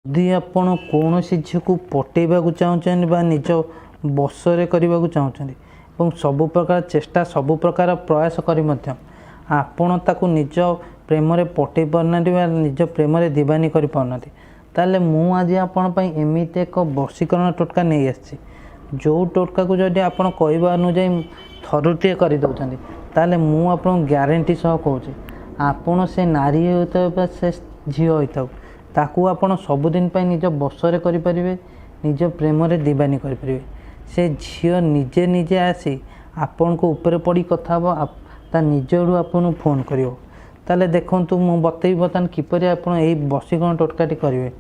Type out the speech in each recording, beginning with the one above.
यदि आपण कौन झील को पटेवा चाहते बा निज बसरे करने को चाहते सबु प्रकार चेष्टा सबु प्रकार प्रयास कर आपण ताकू निज प्रेम पटे पारना निज प्रेम दीवानी कर पारना ताले मु आज आपण एमती एक वशीकरण टोटका नहीं आसी जो टोटका को जब आप कहवा अनुजाई थरुटे करदे ताले मु आपन ग्यारंटी सह कहूँ आपण से नारी होता से झील होता ताकू आपण सबुदिन निज बसरे करें निज प्रेम दीवानी करें से झील निजे निजे आसी आपण को ऊपर पड़ी कथा ता निज आड़ू आपन फोन कर ताले देखूँ मु बतई बर्तमान किपर आप वशीकरण टोटकाटी करेंगे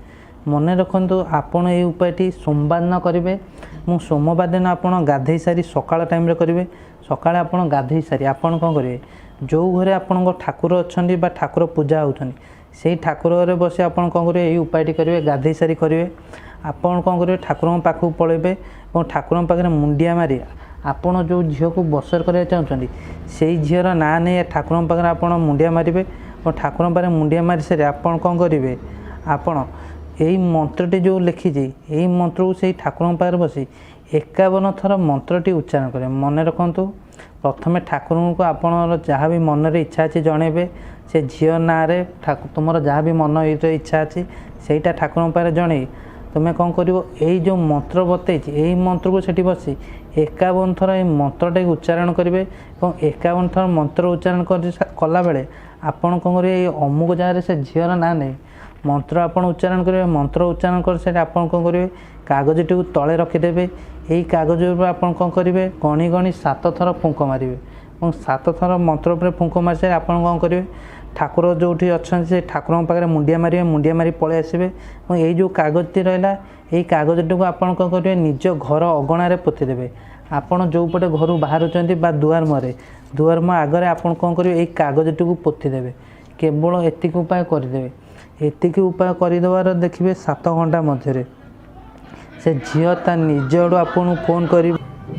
मन रखु आपड़ ये उपायटी सोमवार न करेंगे मु सोमवार दिन आप गाधे सारी सकाळ टाइम करेंगे सका आप गाधे सारी आपड़ कौन करेंगे जो घरे आपण ठाकुर अच्छा ठाकुर पूजा होती से ठाकुर घरे बस आप कौन करेंगे ये उपायटी करेंगे गाधे सारी करेंगे आपड़ कौन करेंगे ठाकुर पाखक पलैबे और ठाकुर पाखे मुंडिया मारी आपड़ जो झील को बसर करने चाहते से झीर ना नहीं ठाकुर पाखे आप मुंडिया मारे और ठाकुर पाखे मुंडिया मारी सारे आप कौन करेंगे आपड़ यही मंत्रटी जो लिखी यही मंत्र को से ठाकुर पाखे बसी 51 थर मंत्रटी उच्चारण करें मन रखु प्रथम ठाकुर को आप जहाँ भी मन रे इच्छा अच्छी जनइबे से झील ना तुम जहाँ भी मन इच्छा अच्छी सेटा ठाकुर पाखे जन तुम्हें कौन कर यही जो मंत्र बतई यही मंत्र को सेठी बसी 51 थर ये मंत्रटा उच्चारण करेंगे और 51 थर मंत्र उच्चारण कला बेले आपड़ कौन करेंगे अमुक जगह से झील ना नहीं मंत्र आप उच्चारण करेंगे मंत्र उच्चारण कर सारे आप कौन करेंगे कागजटी को तले रखिदेवे यही कागज आप कौन करेंगे गणी गणी 7 थर फुंक मारे और 7 थर मंत्र पर फुंक मारी सारे आप कौन करेंगे ठाकुर जो अच्छा से ठाकुर पाखे मुंडिया मारी पलि आसबे और यही जो कागजटी रहा यही कागजटी को आप कौन करेंगे निज घर अगणार पोतीदेवे आपड़ जो पटे घर बाहर दुआर मुहर दुआर मुह आगे आप कौन करेंगे यही कागजटी को पोतीदेवे केवल एतिक उपाय करदे एतिक उपाय करदेवार देखिए 7 घंटा मध्य से झील ता निज आड़ू आपन फोन कर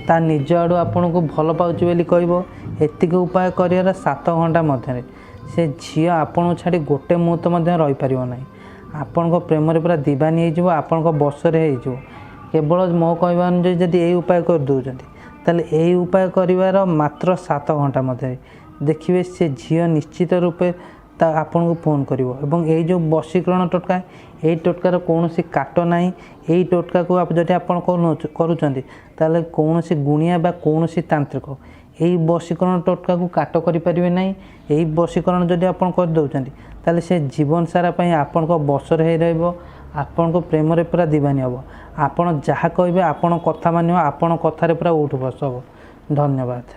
ता निज आड़ू आपन को भल पाउची बोली कहब एतिक उपाय कर 7 घंटा मध्य से झील आपन छाड़ी गोटे मुहूर्त रही पार ना आपण प्रेम पूरा दीवानी हो आपण बसरे हो केवल मो कहवा अनुसार जदि यही उपाय कर दौरान ताले यही उपाय कर मात्र 7 घंटा मध्य देखिए से झील निश्चित रूपे आपन को फोन करिवो यही जो वशीकरण टोटका यही टोटकार कौन काट ना यही टोटका को आप जब आप करुँच कौन गुणिया बा कौन तांत्रिक यही वशीकरण टोटका को काट करें ना यही वशीकरण जब आप कर से जीवन सारा आपण बसर हो आपण को प्रेम पूरा दीवानी हम आपड़ जहाँ कहे आपण कथा मान आपण कथार पूरा उठ बस हम धन्यवाद।